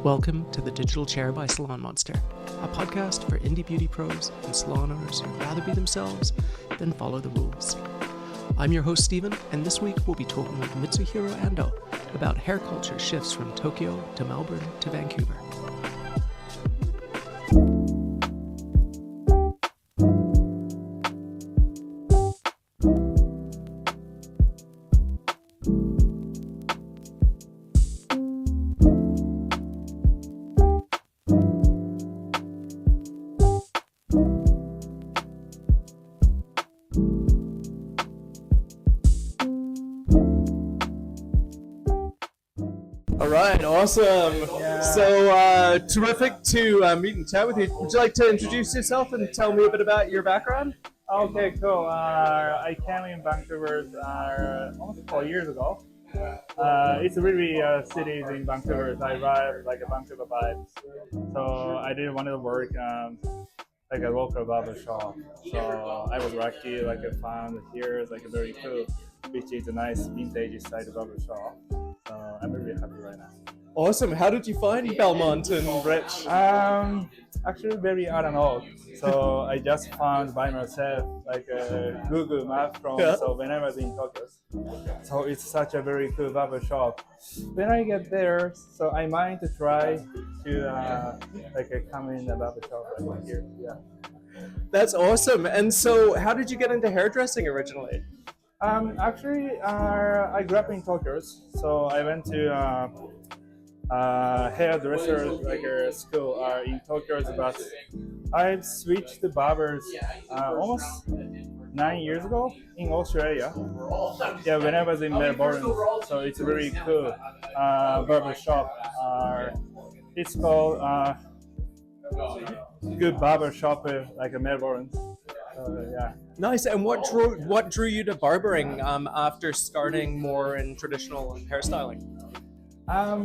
Welcome to The Digital Chair by salonMonster, a podcast for indie beauty pros and salon owners who'd rather be themselves than follow the rules. I'm your host, Stephen, and this week we'll be talking with Mitsuhiro Ando about hair culture shifts from Tokyo to Melbourne to Vancouver. Awesome. Yeah. So terrific to meet and chat with you. Would you like to introduce yourself and tell me a bit about your background? Okay, cool. I came in Vancouver almost 4 years ago. It's a really city in Vancouver. I vibe like a Vancouver vibes. So I didn't want to work like a local barbershop. So I was lucky, like I found here is like a very cool, which is a nice vintage style barbershop. So I'm really happy right now. Awesome. How did you find Belmont and Rich? Actually, I don't know. So I just found by myself like a Google map so when I was in Tokyo. So it's such a very cool barber shop. When I get there, so I might try to come in the barber shop right here. Yeah. That's awesome. And so how did you get into hairdressing originally? I grew up in Tokyo, so I went to hairdresser like a school in Tokyo, but I switched to barbers almost 9 years ago in Australia. Yeah, when I was in Melbourne, so it's a really cool barbershop. It's called Good Barbershop, like a Melbourne. Yeah. Nice. And what drew you to barbering after starting more in traditional hairstyling? I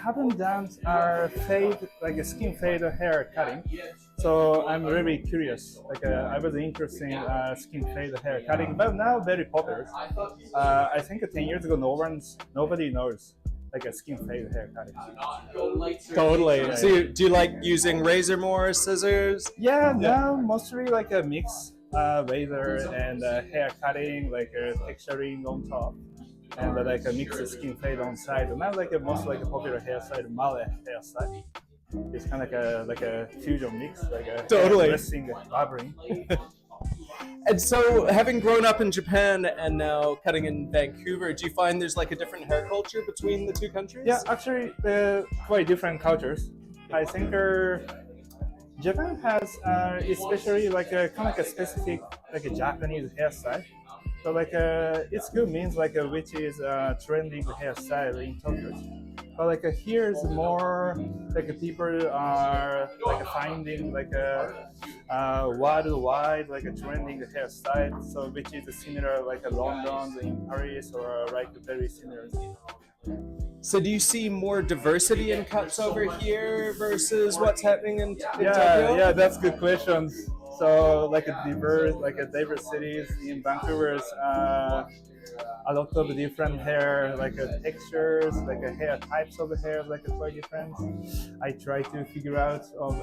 haven't done fade, like a skin fade hair cutting. So I'm really curious. I was interested in skin fade hair cutting, but now very popular. I think 10 years ago, nobody knows like a skin fade hair cutting. Totally. Yeah, so do you like using razor more, scissors? Yeah, now mostly like a mix, razor and hair cutting, like texturing on top. And like a mixed skin fade on side. Not like most like a popular hairstyle, Malay hairstyle. It's kind of like a fusion mix, like a hairdressing, barbering. And so, having grown up in Japan and now cutting in Vancouver, do you find there's like a different hair culture between the two countries? Yeah, actually, quite different cultures. I think Japan has especially like a kind of like a specific like a Japanese hairstyle. So like it's good means like which is trending hairstyle in Tokyo. But like here is more like people are like finding like a worldwide like a trending hairstyle. So which is similar like a London in Paris or like very similar. So do you see more diversity in cuts over here versus what's happening in Tokyo? Yeah, that's good questions. So like a diverse cities in Vancouver, a lot of different hair, like textures, like hair types of hair, like quite different. I try to figure out of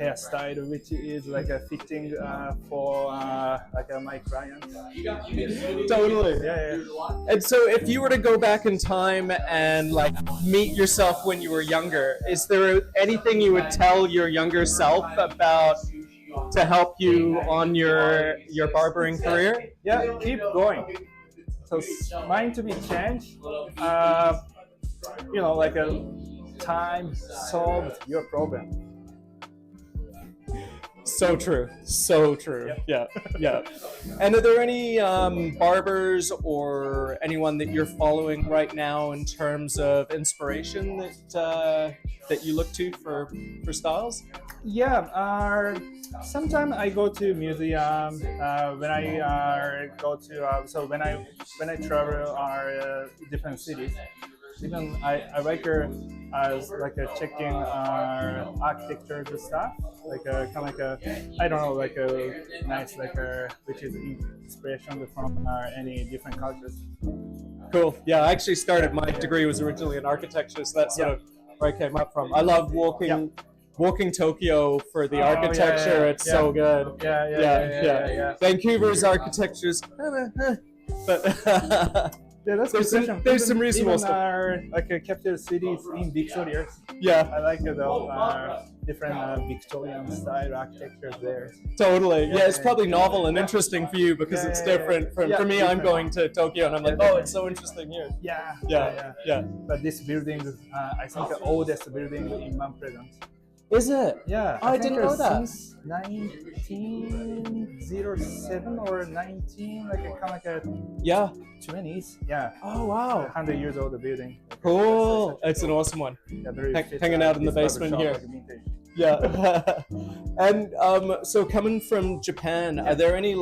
hairstyle which is like a fitting for my clients. Totally. Yeah. And so if you were to go back in time and like meet yourself when you were younger, is there anything you would tell your younger self about to help you on your barbering career? Yeah, keep going. So mine to be changed. Like a time solves your problem. So true. Yeah. And are there any barbers or anyone that you're following right now in terms of inspiration that you look to for styles? Yeah. Sometimes I go to museum when I go to when I travel different cities. Even I like checking architecture and stuff, like kind of like I don't know, like a nice which is inspiration from any different cultures. Cool. Yeah, I actually started, my degree was originally in architecture, so that's sort of where I came up from. I love walking Tokyo for the architecture. It's so good. Yeah. Vancouver's architecture is but Yeah, that's there's some reasonable even stuff. our capital cities in Victoria. Yeah, I like the different Victorian style architecture there. totally. Yeah, it's probably novel and interesting for you because it's different. For me, I'm going to Tokyo and I'm like, oh, it's so interesting here. Yeah. But this building, I think the oldest building in Mount Pleasant. Is it? Yeah, I didn't know that. Since 1907 or 19, kind of 20s. Yeah. Oh wow. 100 years old building. Cool. It's an awesome one. Yeah, very Hanging out in the basement here. Yeah. And so coming from Japan, are there any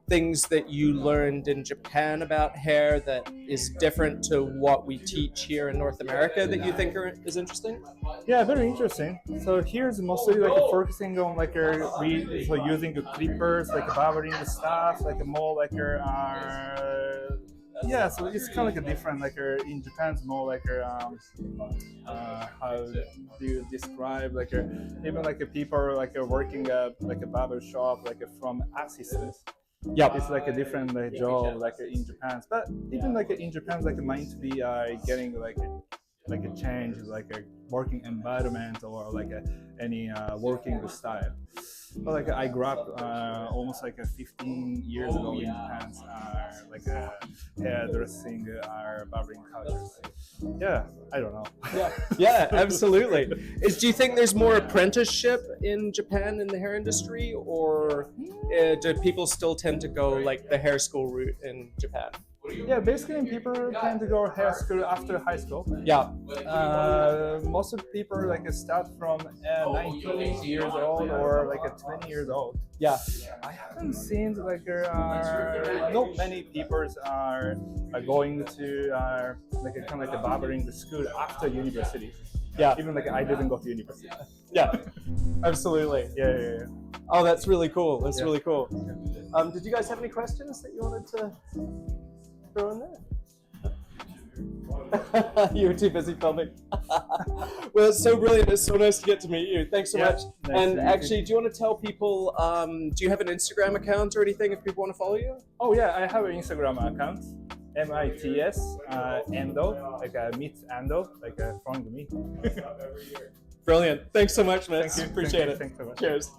things that you learned in Japan about hair that is different to what we teach here in North America that you think is interesting? Yeah, very interesting. So here's mostly focusing on using the clippers, barbering the stuff, more so it's kind of different. In Japan, it's more how do you describe even people working a barbershop from assistants. Yeah, it's a different job in Japan. But even in Japan, mind to be getting a change, a working environment or any working style. But I grew up almost 15 years ago in Japan, hairdressing, barbering cultures. Yeah, I don't know. Yeah, absolutely. Do you think there's more apprenticeship in Japan in the hair industry, or do people still tend to go the hair school route in Japan? Yeah, basically people tend to go hair school after high school. Yeah. Most of the people start from 19 years old or 20 years old. Yeah. I haven't seen not many people are going to kind of barbering school after university. Yeah. Even I didn't go to university. Yeah. Absolutely. Yeah. Oh, that's really cool. That's really cool. Did you guys have any questions that you wanted to throw in there? You were too busy filming. Well, it's so brilliant. It's so nice to get to meet you. Thanks so much. And actually, do you want to tell people, do you have an Instagram account or anything if people want to follow you? Oh yeah, I have an Instagram account. MITS Ando, Mitsuhiro Ando, from me. Brilliant. Thanks so much, Mitz. Thank you. Appreciate it. Thanks so much. Cheers.